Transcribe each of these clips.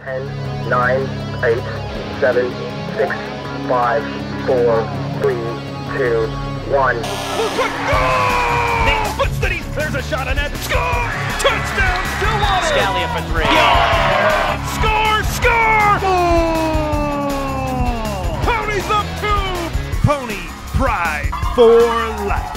10, 9, 8, 7, 6, 5, 4, 3, 2, 1. There's a shot on net. Score! Touchdown, Stillwater! Scalia for 3. Yeah! Score! Score! Oh! Ponies up 2! Pony Pride for life.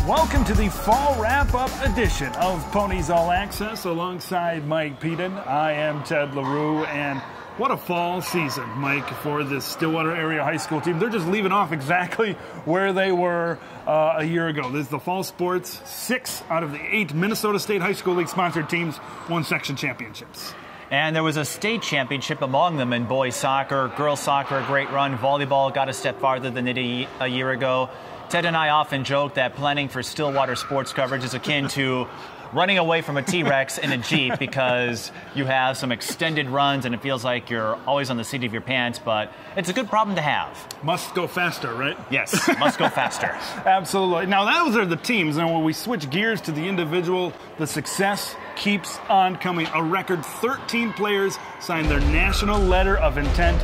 Welcome to the fall wrap-up edition of Ponies All Access alongside Mike Peden. I am Ted Leroux, and what a fall season, Mike, for this Stillwater area high school team. They're just leaving off exactly where they were a year ago. This is the fall sports. 6 out of the 8 Minnesota State High School League sponsored teams won section championships. And there was a state championship among them in boys soccer. Girls soccer, a great run. Volleyball got a step farther than they did a year ago. Ted and I often joke that planning for Stillwater sports coverage is akin to running away from a T-Rex in a Jeep because you have some extended runs and it feels like you're always on the seat of your pants, but it's a good problem to have. Must go faster, right? Yes, must go faster. Absolutely. Now, those are the teams, and when we switch gears to the individual, the success keeps on coming. A record 13 players signed their national letter of intent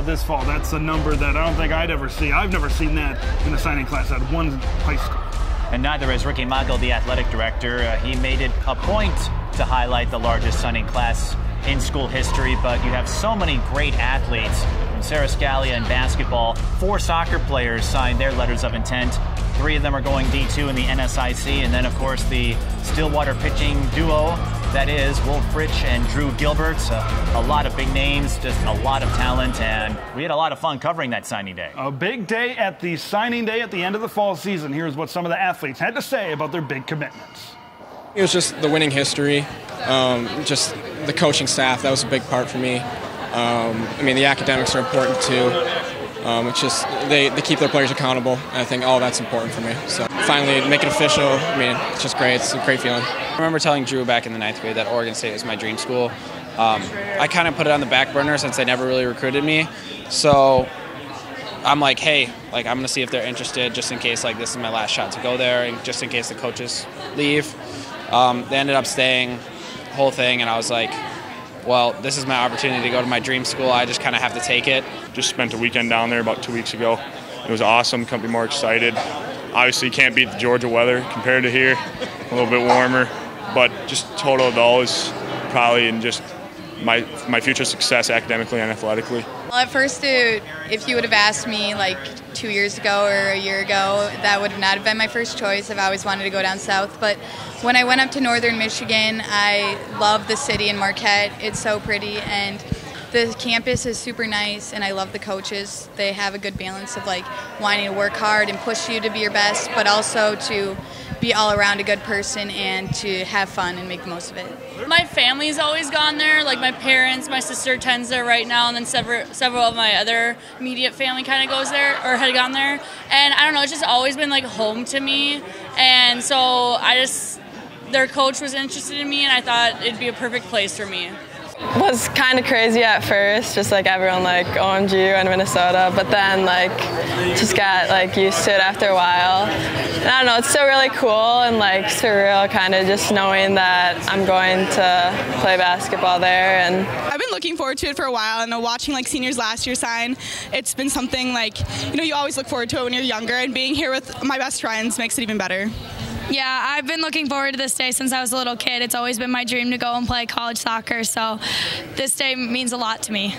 this fall. That's a number that I don't think I'd ever see. I've never seen that in a signing class at one high school. And neither is Ricky Mago, the athletic director. He made it a point to highlight the largest signing class in school history, but you have so many great athletes. From Sarah Scalia in basketball, 4 soccer players signed their letters of intent. 3 of them are going D2 in the NSIC, and then, of course, the Stillwater pitching duo, that is Wolf Rich and Drew Gilbert. A lot of big names, just a lot of talent, and we had a lot of fun covering that signing day. A big day at the signing day at the end of the fall season. Here's what some of the athletes had to say about their big commitments. It was just the winning history, just the coaching staff. That was a big part for me. I mean, the academics are important too. It's just they keep their players accountable, and I think all that's important for me. So finally make it official. I mean, it's just great. It's a great feeling. I remember telling Drew back in the 9th grade that Oregon State was my dream school. I kind of put it on the back burner since they never really recruited me. So I'm like, hey, I'm going to see if they're interested just in case this is my last shot to go there and just in case the coaches leave. They ended up staying, whole thing, and I was like, well, this is my opportunity to go to my dream school. I just kind of have to take it. Just spent a weekend down there about 2 weeks ago. It was awesome. Couldn't be more excited. Obviously, can't beat the Georgia weather compared to here. A little bit warmer, but just total of those probably in just my future success academically and athletically. Well, at first, if you would have asked me 2 years ago or a year ago, that would not have been my first choice. I've always wanted to go down south. But when I went up to northern Michigan, I love the city in Marquette. It's so pretty, and the campus is super nice, and I love the coaches. They have a good balance of wanting to work hard and push you to be your best, but also to be all around a good person and to have fun and make the most of it. My family's always gone there. My parents, my sister attends there right now, and then several of my other immediate family kind of goes there or had gone there. And I don't know, it's just always been home to me. And so their coach was interested in me, and I thought it'd be a perfect place for me. It was kind of crazy at first, just everyone OMG and Minnesota, but then just got used to it after a while. And I don't know, it's still really cool and surreal, kind of just knowing that I'm going to play basketball there. And I've been looking forward to it for a while, and watching seniors last year sign, it's been something you always look forward to it when you're younger, and being here with my best friends makes it even better. Yeah, I've been looking forward to this day since I was a little kid. It's always been my dream to go and play college soccer, so this day means a lot to me.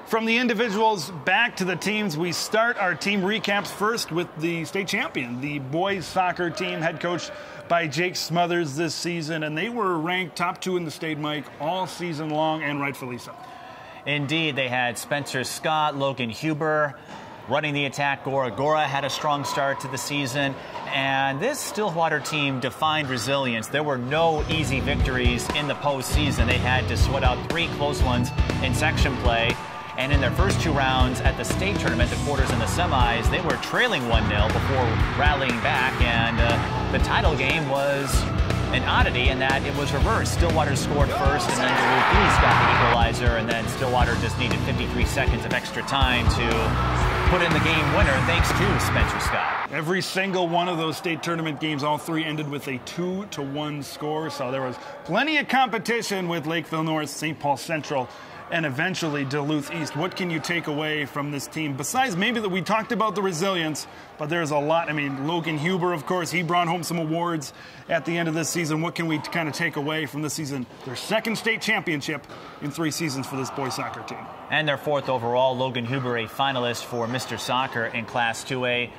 From the individuals back to the teams, we start our team recaps first with the state champion, the boys soccer team, head coached by Jake Smothers this season, and they were ranked top 2 in the state, Mike, all season long, and rightfully so. Indeed, they had Spencer Scott, Logan Huber running the attack. Gora had a strong start to the season, and this Stillwater team defined resilience. There were no easy victories in the postseason. They had to sweat out 3 close ones in section play, and in their first 2 rounds at the state tournament, the quarters and the semis, they were trailing 1-0 before rallying back, and the title game was an oddity in that it was reversed. Stillwater scored first, and then the REECE got the equalizer, and then Stillwater just needed 53 seconds of extra time to put in the game winner thanks to Spencer Scott. Every single one of those state tournament games, all three ended with a 2-1 score. So there was plenty of competition with Lakeville North, St. Paul Central, and eventually Duluth East. What can you take away from this team? Besides maybe that we talked about the resilience, but there's a lot. I mean, Logan Huber, of course, he brought home some awards at the end of this season. What can we kind of take away from this season? Their second state championship in 3 seasons for this boys soccer team. And their 4th overall. Logan Huber, a finalist for Mr. Soccer in Class 2A.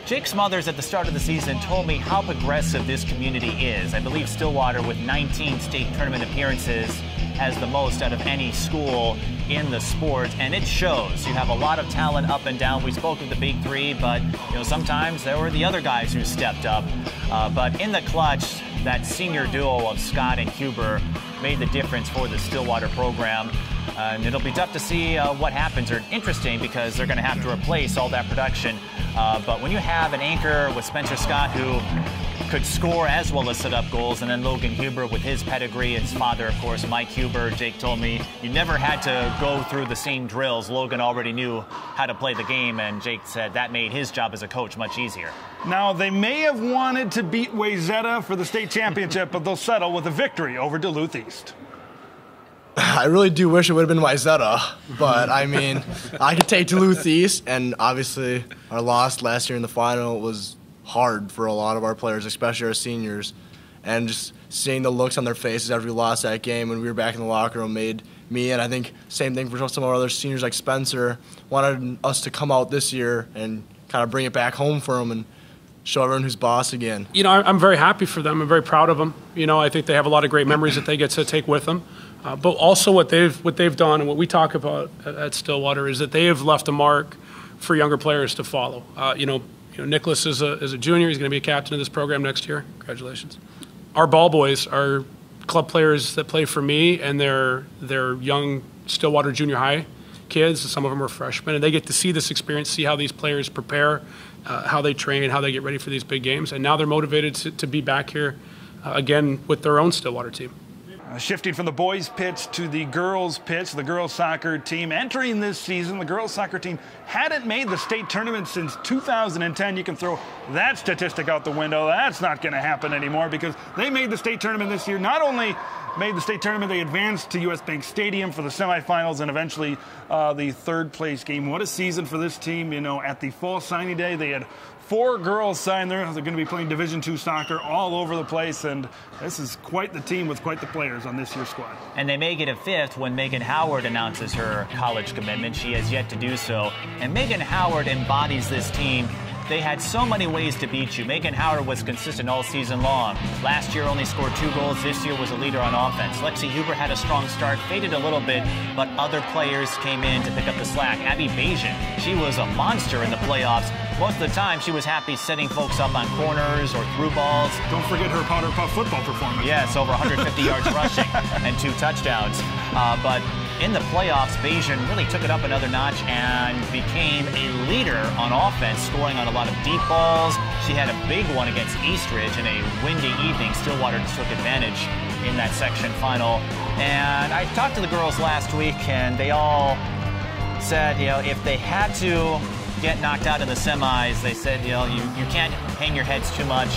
Jake Smothers at the start of the season told me how progressive this community is. I believe Stillwater, with 19 state tournament appearances, has the most out of any school in the sport, and it shows. You have a lot of talent up and down. We spoke of the big three, but sometimes there were the other guys who stepped up. But in the clutch, that senior duo of Scott and Huber made the difference for the Stillwater program. And it'll be tough to see what happens, or interesting, because they're going to have to replace all that production. But when you have an anchor with Spencer Scott, who could score as well as set up goals, and then Logan Huber with his pedigree, his father, of course, Mike Huber. Jake told me you never had to go through the same drills. Logan already knew how to play the game, and Jake said that made his job as a coach much easier. Now, they may have wanted to beat Wayzata for the state championship, but they'll settle with a victory over Duluth East. I really do wish it would have been Wayzata, but I mean, I could take Duluth East, and obviously our loss last year in the final was hard for a lot of our players, especially our seniors, and just seeing the looks on their faces after we lost that game when we were back in the locker room made me, and I think same thing for some of our other seniors like Spencer, wanted us to come out this year and kind of bring it back home for them and show everyone who's boss again. I'm very happy for them. I'm very proud of them. I think they have a lot of great memories that they get to take with them. But also what they've done, and what we talk about at Stillwater, is that they have left a mark for younger players to follow. Nicholas is a junior. He's going to be a captain of this program next year. Congratulations. Our ball boys are club players that play for me, and they're young Stillwater junior high kids. Some of them are freshmen, and they get to see this experience, see how these players prepare, how they train, how they get ready for these big games. And now they're motivated to be back here again with their own Stillwater team. Shifting from the boys' pitch to the girls' pitch, the girls' soccer team entering this season, the girls' soccer team hadn't made the state tournament since 2010. You can throw that statistic out the window. That's not going to happen anymore, because they made the state tournament this year. Not only made the state tournament, they advanced to US Bank Stadium for the semifinals and eventually the 3rd place game. What a season for this team. At the fall signing day, they had 4 girls signed there. They're going to be playing Division II soccer all over the place, and this is quite the team with quite the players on this year's squad. And they may get a 5th when Megan Howard announces her college commitment. She has yet to do so. And Megan Howard embodies this team. They had so many ways to beat you. Megan Howard was consistent all season long. Last year only scored 2 goals. This year was a leader on offense. Lexi Huber had a strong start, faded a little bit, but other players came in to pick up the slack. Abby Bajan, she was a monster in the playoffs. Most of the time, she was happy setting folks up on corners or through balls. Don't forget her powder puff football performance. Yes, over 150 yards rushing and 2 touchdowns. But in the playoffs, Bajan really took it up another notch and became a leader on offense, scoring on a lot of deep balls. She had a big one against Eastridge in a windy evening. Stillwater just took advantage in that section final. And I talked to the girls last week, and they all said, if they had to get knocked out in the semis, they said, you can't hang your heads too much.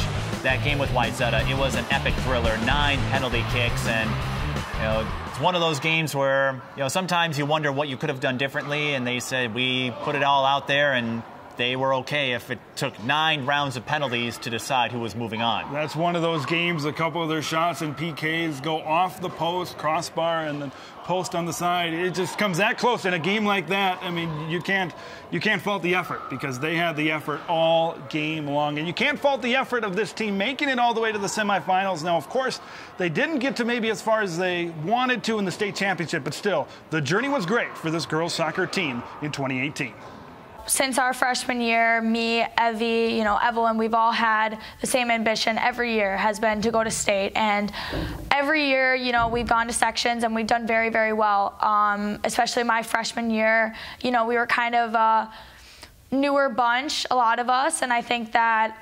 That game with Wayzata, it was an epic thriller, 9 penalty kicks, and it's one of those games where sometimes you wonder what you could have done differently, and they said we put it all out there, and they were okay if it took 9 rounds of penalties to decide who was moving on. That's one of those games, a couple of their shots and PKs go off the post, crossbar, and then post on the side. It just comes that close in a game like that. I mean, you can't fault the effort, because they had the effort all game long. And you can't fault the effort of this team making it all the way to the semifinals. Now, of course, they didn't get to maybe as far as they wanted to in the state championship, but still, the journey was great for this girls soccer team in 2018. Since our freshman year, me, Evie, Evelyn, we've all had the same ambition every year, has been to go to state. And every year, we've gone to sections and we've done very, very well. Especially my freshman year, we were kind of newer bunch, a lot of us, and I think that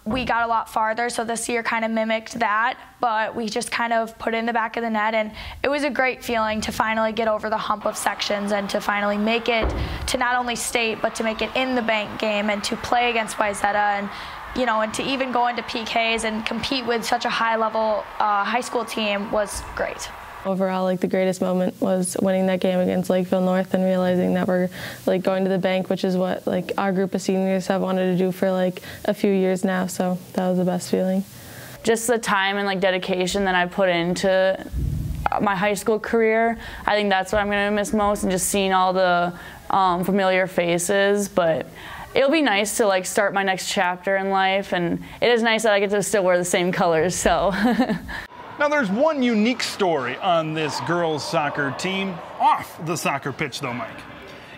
we got a lot farther, so this year kind of mimicked that, but we just kind of put it in the back of the net, and it was a great feeling to finally get over the hump of sections and to finally make it to not only state, but to make it in the bank game and to play against Wayzata, and and to even go into PKs and compete with such a high-level high school team was great. Overall, like, the greatest moment was winning that game against Lakeville North and realizing that we're, like, going to the bank, which is what, like, our group of seniors have wanted to do for, like, a few years now, so that was the best feeling. Just the time and, like, dedication that I put into my high school career, I think that's what I'm going to miss most, and just seeing all the familiar faces, but it'll be nice to, like, start my next chapter in life, and it is nice that I get to still wear the same colors, so. Now, there's one unique story on this girls' soccer team off the soccer pitch, though, Mike.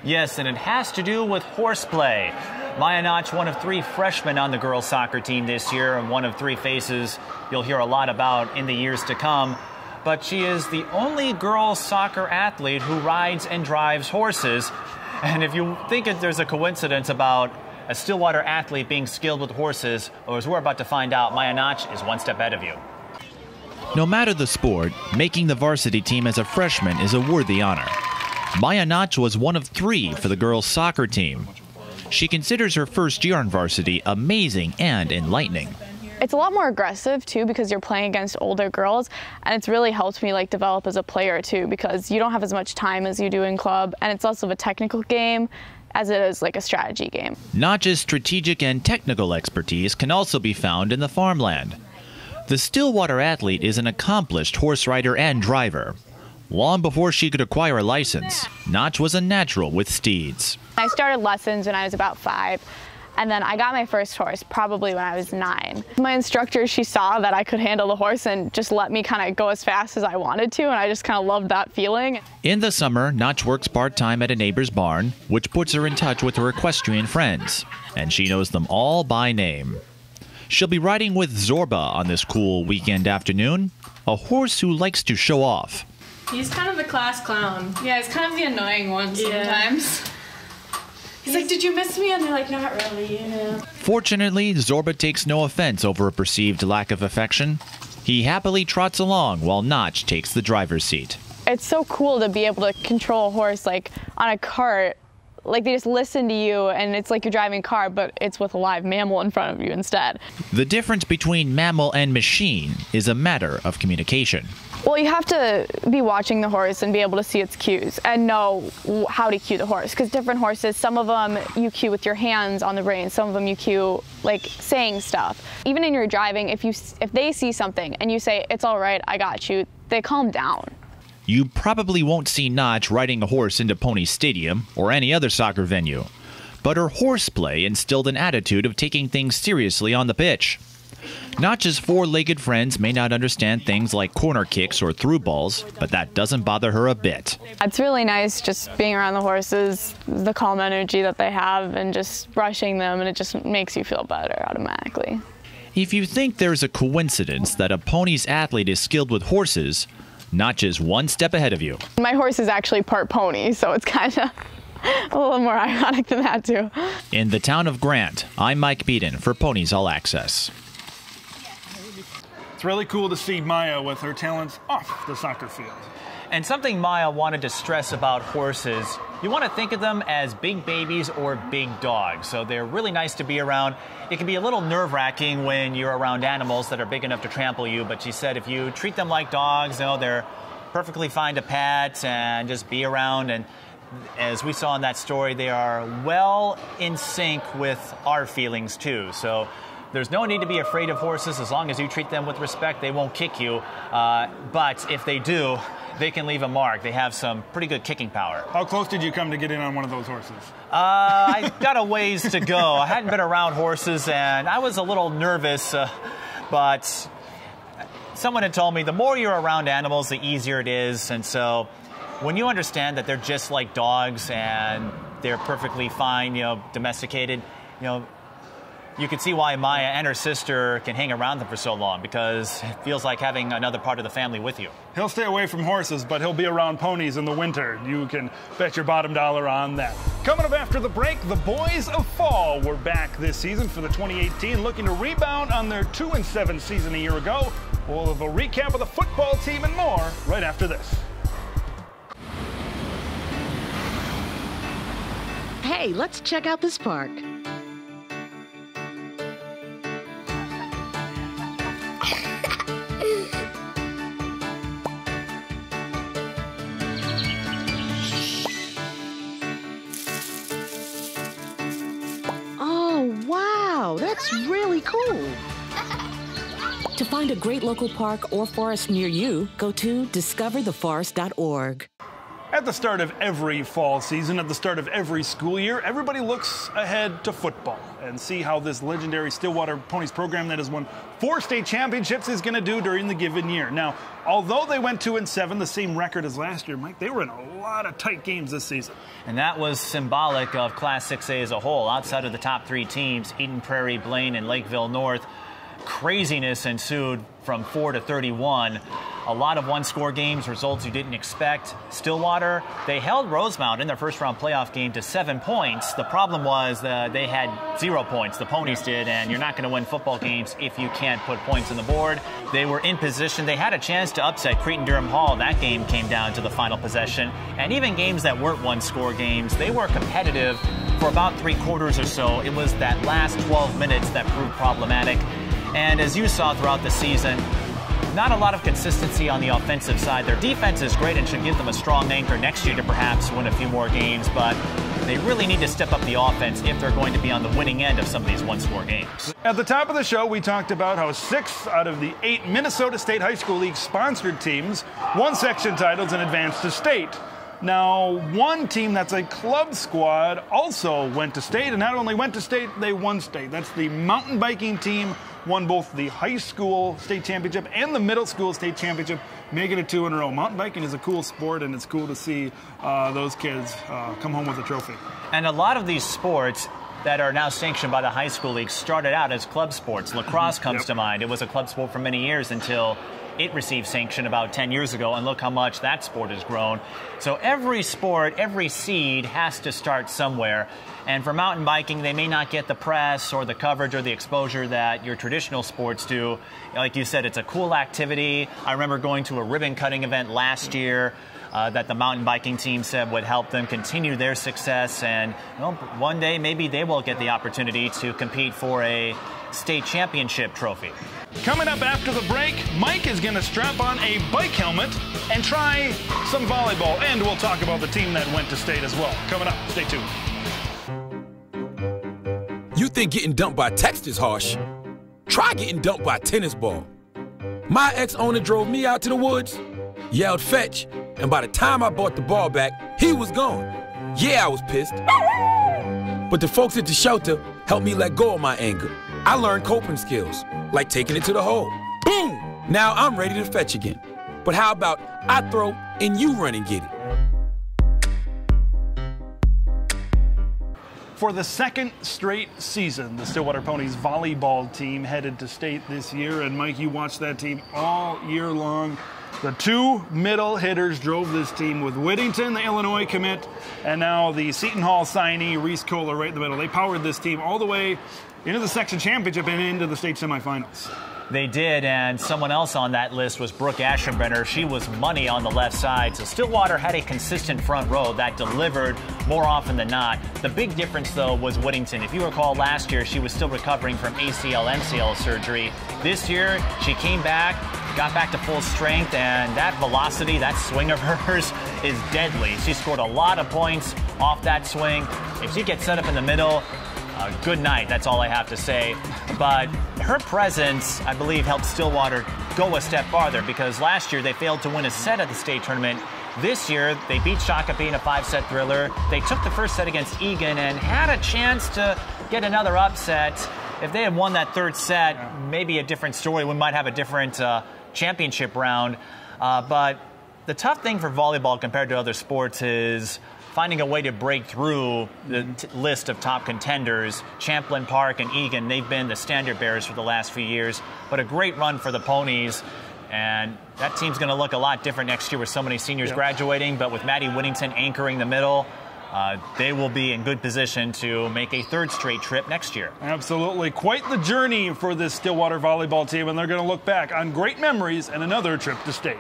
Yes, and it has to do with horseplay. Maya Notch, one of 3 freshmen on the girls' soccer team this year, and one of 3 faces you'll hear a lot about in the years to come. But she is the only girls' soccer athlete who rides and drives horses. And if you think there's a coincidence about a Stillwater athlete being skilled with horses, or as we're about to find out, Maya Notch is one step ahead of you. No matter the sport, making the varsity team as a freshman is a worthy honor. Maya Notch was one of 3 for the girls' soccer team. She considers her first year on varsity amazing and enlightening. It's a lot more aggressive too, because you're playing against older girls, and it's really helped me, like, develop as a player too, because you don't have as much time as you do in club, and it's also a technical game as it is, like, a strategy game. Notch's strategic and technical expertise can also be found in the farmland. The Stillwater athlete is an accomplished horse rider and driver. Long before she could acquire a license, Notch was a natural with steeds. I started lessons when I was about 5, and then I got my first horse probably when I was 9. My instructor, she saw that I could handle the horse and just let me kind of go as fast as I wanted to, and I just kind of loved that feeling. In the summer, Notch works part-time at a neighbor's barn, which puts her in touch with her equestrian friends, and she knows them all by name. She'll be riding with Zorba on this cool weekend afternoon, a horse who likes to show off. He's kind of the class clown. Yeah, he's kind of the annoying one sometimes. He's like, did you miss me? And they're like, not really, Fortunately, Zorba takes no offense over a perceived lack of affection. He happily trots along while Notch takes the driver's seat. It's so cool to be able to control a horse, like, on a cart. Like, they just listen to you, and it's like you're driving a car, but it's with a live mammal in front of you instead. The difference between mammal and machine is a matter of communication. Well, you have to be watching the horse and be able to see its cues and know how to cue the horse, because different horses, some of them you cue with your hands on the reins, some of them you cue, like, saying stuff. Even in your driving, if they see something and you say, it's all right, I got you, they calm down. You probably won't see Notch riding a horse into Ponies Stadium or any other soccer venue, but her horseplay instilled an attitude of taking things seriously on the pitch. Notch's 4-legged friends may not understand things like corner kicks or through balls, but that doesn't bother her a bit. It's really nice just being around the horses, the calm energy that they have, and just rushing them, and it just makes you feel better automatically. If you think there's a coincidence that a Ponies athlete is skilled with horses, Notch is one step ahead of you. My horse is actually part pony, so it's kind of a little more ironic than that, too. In the town of Grant, I'm Mike Peden for Ponies All Access. It's really cool to see Maya with her talents off the soccer field. And something Maya wanted to stress about horses, you want to think of them as big babies or big dogs. So they're really nice to be around. It can be a little nerve-wracking when you're around animals that are big enough to trample you, but she said if you treat them like dogs, they're perfectly fine to pet and just be around. And as we saw in that story, they are well in sync with our feelings too. So there's no need to be afraid of horses. As long as you treat them with respect, they won't kick you. But if they do, they can leave a mark. They have some pretty good kicking power. How close did you come to get in on one of those horses? I got a ways to go. I hadn't been around horses, and I was a little nervous, but someone had told me the more you're around animals, the easier it is. And so when you understand that they're just like dogs and they're perfectly fine, domesticated, you You can see why Maya and her sister can hang around them for so long, because it feels like having another part of the family with you. He'll stay away from horses, but he'll be around ponies in the winter. You can bet your bottom dollar on that. Coming up after the break, the boys of fall were back this season for the 2018, looking to rebound on their 2-7 season a year ago. We'll have a recap of the football team and more right after this. Hey, let's check out this park. Oh, wow, that's really cool. To find a great local park or forest near you, go to discovertheforest.org. At the start of every fall season, at the start of every school year, everybody looks ahead to football and see how this legendary Stillwater Ponies program that has won 4 state championships is going to do during the given year. Now, although they went 2-7, the same record as last year, Mike, they were in a lot of tight games this season. And that was symbolic of Class 6A as a whole. Outside of the top 3 teams, Eden Prairie, Blaine, and Lakeville North, craziness ensued from 4 to 31. A lot of one-score games, results you didn't expect. Stillwater, they held Rosemount in their first-round playoff game to 7 points. The problem was they had 0 points. The Ponies did, and you're not going to win football games if you can't put points on the board. They were in position. They had a chance to upset Cretin-Durham Hall. That game came down to the final possession. And even games that weren't one-score games, they were competitive for about 3 quarters or so. It was that last 12 minutes that proved problematic. And as you saw throughout the season, not a lot of consistency on the offensive side. Their defense is great and should give them a strong anchor next year to perhaps win a few more games, but they really need to step up the offense if they're going to be on the winning end of some of these one-score games. At the top of the show, we talked about how 6 out of the 8 Minnesota State High School League sponsored teams won section titles and advanced to state. Now, one team that's a club squad also went to state, and not only went to state, they won state. That's the mountain biking team. Won both the high school state championship and the middle school state championship, making it 2 in a row. Mountain biking is a cool sport, and it's cool to see those kids come home with a trophy. And a lot of these sports that are now sanctioned by the high school league started out as club sports. Lacrosse comes to mind. It was a club sport for many years until it received sanction about 10 years ago, and look how much that sport has grown. So every sport, every seed has to start somewhere. And for mountain biking, they may not get the press or the coverage or the exposure that your traditional sports do. Like you said, it's a cool activity. I remember going to a ribbon cutting event last year that the mountain biking team said would help them continue their success. And well, one day, maybe they will get the opportunity to compete for a state championship trophy. Coming up after the break, Mike is going to strap on a bike helmet and try some volleyball. And we'll talk about the team that went to state as well. Coming up, stay tuned. You think getting dumped by text is harsh? Try getting dumped by a tennis ball. My ex-owner drove me out to the woods, yelled fetch, and by the time I brought the ball back, he was gone. Yeah, I was pissed. But the folks at the shelter helped me let go of my anger. I learned coping skills, like taking it to the hole. Boom! Now I'm ready to fetch again. But how about I throw and you run and get it? For the 2nd straight season, the Stillwater Ponies volleyball team headed to state this year. And Mike, you watched that team all year long. The 2 middle hitters drove this team with Whittington, the Illinois commit, and now the Seton Hall signee, REECE KOEHLER, right in the middle. They powered this team all the way into the section championship and into the state semifinals. They did, and someone else on that list was Brooke Aschenbrenner. She was money on the left side, so Stillwater had a consistent front row that delivered more often than not. The big difference, though, was Whittington. If you recall last year, she was still recovering from ACL, MCL surgery. This year, she came back, got back to full strength, and that velocity, that swing of hers is deadly. She scored a lot of points off that swing. If she gets set up in the middle, good night, that's all I have to say. But her presence, I believe, helped Stillwater go a step farther, because last year they failed to win a set at the state tournament. This year, they beat Shakopee in a 5-set thriller. They took the first set against Egan and had a chance to get another upset. If they had won that 3rd set, maybe a different story. We might have a different championship round. But the tough thing for volleyball compared to other sports is finding a way to break through the list of top contenders. Champlain Park and Egan, they've been the standard bearers for the last few years, but a great run for the Ponies. And that team's going to look a lot different next year with so many seniors graduating, but with Maddie Whittington anchoring the middle, they will be in good position to make a third straight trip next year. Absolutely. Quite the journey for this Stillwater volleyball team, and they're going to look back on great memories and another trip to state.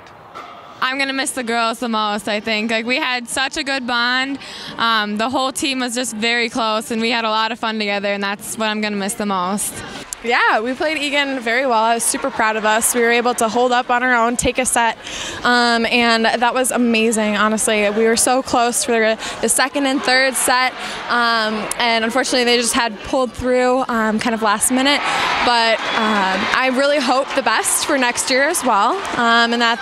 I'm going to miss the girls the most, I think. Like, we had such a good bond. The whole team was just very close, and we had a lot of fun together, and that's what I'm going to miss the most. Yeah, we played Egan very well. I was super proud of us. We were able to hold up on our own, take a set, and that was amazing, honestly. We were so close for the second and third set, and unfortunately they just had pulled through kind of last minute. But I really hope the best for next year as well, and that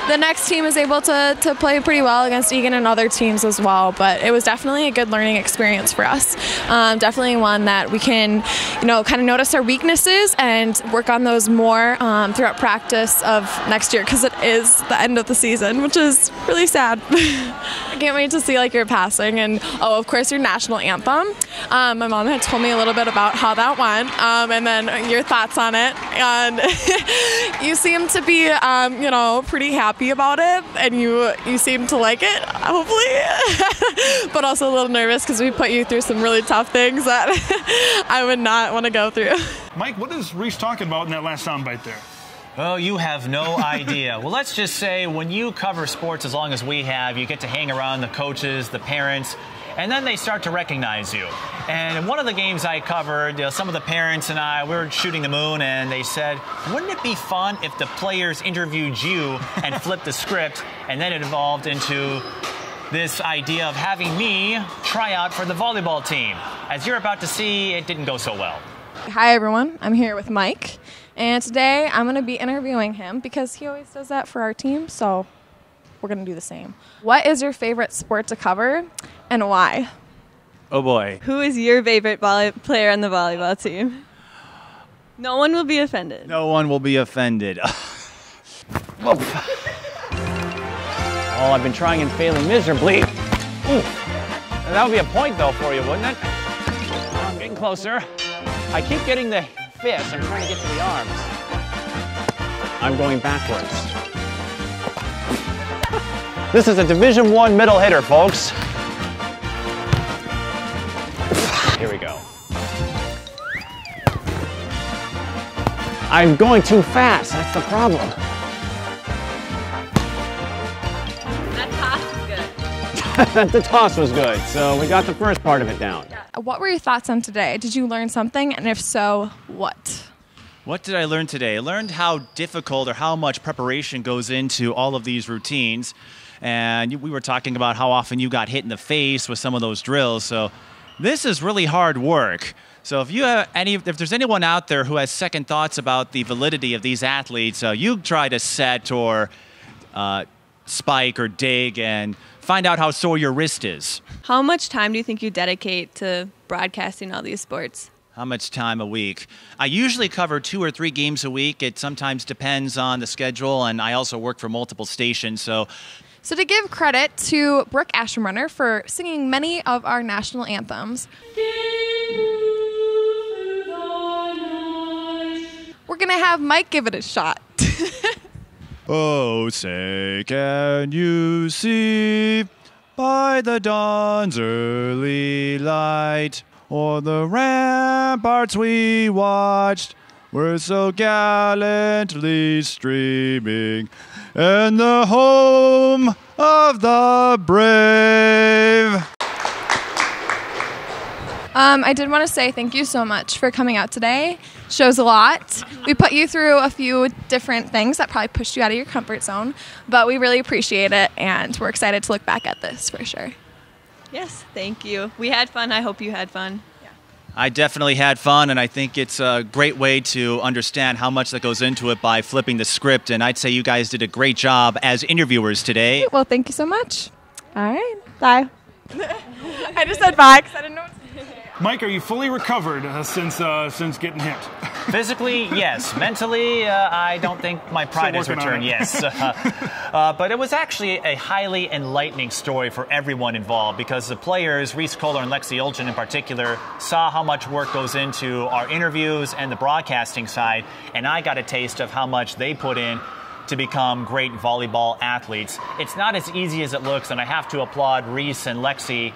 the next team is able to play pretty well against Egan and other teams as well. But it was definitely a good learning experience for us. Definitely one that we can, kind of notice our weaknesses and work on those more throughout practice of next year, because it is the end of the season, which is really sad. I can't wait to see your passing and of course your national anthem. My mom had told me a little bit about how that went, and then your thoughts on it. And you seem to be pretty happy about it, and you seem to like it, hopefully. But also a little nervous because we put you through some really tough things that I would not want to go through. Mike, what is Reece talking about in that last soundbite there? Oh, you have no idea. Well, let's just say when you cover sports as long as we have, you get to hang around the coaches, the parents, and then they start to recognize you. And in one of the games I covered, some of the parents and I, we were shooting the moon, and they said, wouldn't it be fun if the players interviewed you and flipped the script? And then it evolved into this idea of having me try out for the volleyball team. As you're about to see, it didn't go so well. Hi everyone, I'm here with Mike, and today I'm going to be interviewing him because he always does that for our team, so we're going to do the same. What is your favorite sport to cover and why? Oh boy. Who is your favorite player on the volleyball team? No one will be offended. No one will be offended. Oh, I've been trying and failing miserably. Ooh. That would be a point though for you, wouldn't it? Oh, I'm getting closer. I keep getting the fist. I'm trying to get to the arms. I'm going backwards. This is a Division I middle hitter, folks. Here we go. I'm going too fast. That's the problem. That toss was good. The toss was good. So we got the first part of it down. What were your thoughts on today? Did you learn something? And if so, what? What did I learn today? I learned how difficult or how much preparation goes into all of these routines. And we were talking about how often you got hit in the face with some of those drills. So this is really hard work. So if you have if there's anyone out there who has second thoughts about the validity of these athletes, you try to set or spike or dig and find out how sore your wrist is. How much time do you think you dedicate to broadcasting all these sports? How much time a week? I usually cover 2 or 3 games a week. It sometimes depends on the schedule, and I also work for multiple stations. So to give credit to Brooke Ashenrunner for singing many of our national anthems, we're going to have Mike give it a shot. Oh, say, can you see by the dawn's early light, o'er the ramparts we watched, were so gallantly streaming, and the home of the brave. I did want to say thank you so much for coming out today. Shows a lot. We put you through a few different things that probably pushed you out of your comfort zone, but we really appreciate it, and we're excited to look back at this for sure. Yes, thank you. We had fun. I hope you had fun. I definitely had fun, and I think it's a great way to understand how much that goes into it by flipping the script, and I'd say you guys did a great job as interviewers today. Well, thank you so much. All right. Bye. I just said bye because I didn't know what to say. Mike, are you fully recovered since getting hit? Physically, yes. Mentally, I don't think my pride has returned, yes. But it was actually a highly enlightening story for everyone involved because the players, REECE, KOEHLER, and Lexi Olgin in particular, saw how much work goes into our interviews and the broadcasting side, and I got a taste of how much they put in to become great volleyball athletes. It's not as easy as it looks, and I have to applaud REECE and Lexi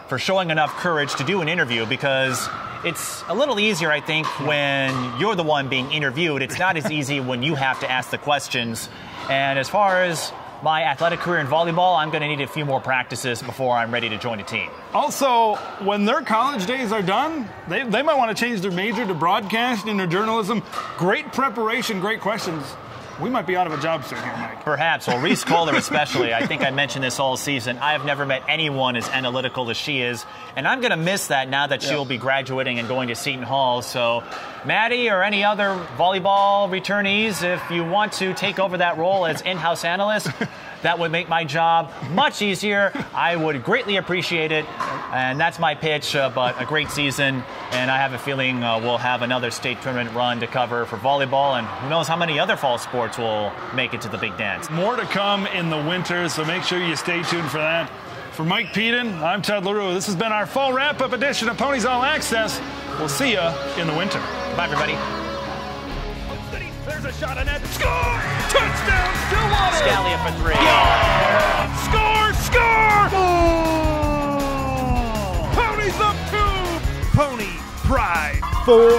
for showing enough courage to do an interview because it's a little easier, I think, when you're the one being interviewed. It's not as easy when you have to ask the questions. And as far as my athletic career in volleyball, I'm going to need a few more practices before I'm ready to join a team. Also, when their college days are done, they might want to change their major to broadcasting or journalism. Great preparation, great questions. We might be out of a job soon here, Mike. Perhaps. Well, REECE KOEHLER especially. I think I mentioned this all season. I have never met anyone as analytical as she is. And I'm going to miss that now that she'll be graduating and going to Seton Hall. So, Maddie or any other volleyball returnees, if you want to take over that role as in-house analyst, that would make my job much easier. I would greatly appreciate it. And that's my pitch, but a great season. And I have a feeling we'll have another state tournament run to cover for volleyball. And who knows how many other fall sports will make it to the big dance. More to come in the winter, so make sure you stay tuned for that. For Mike Peden, I'm Ted Leroux. This has been our fall wrap-up edition of Ponies All Access. We'll see you in the winter. Bye, everybody. There's a shot on net. Score! Touchdown, Stillwater! Scalia for three. Yeah! Score! Score! Oh! Ponies up 2! Pony Pride for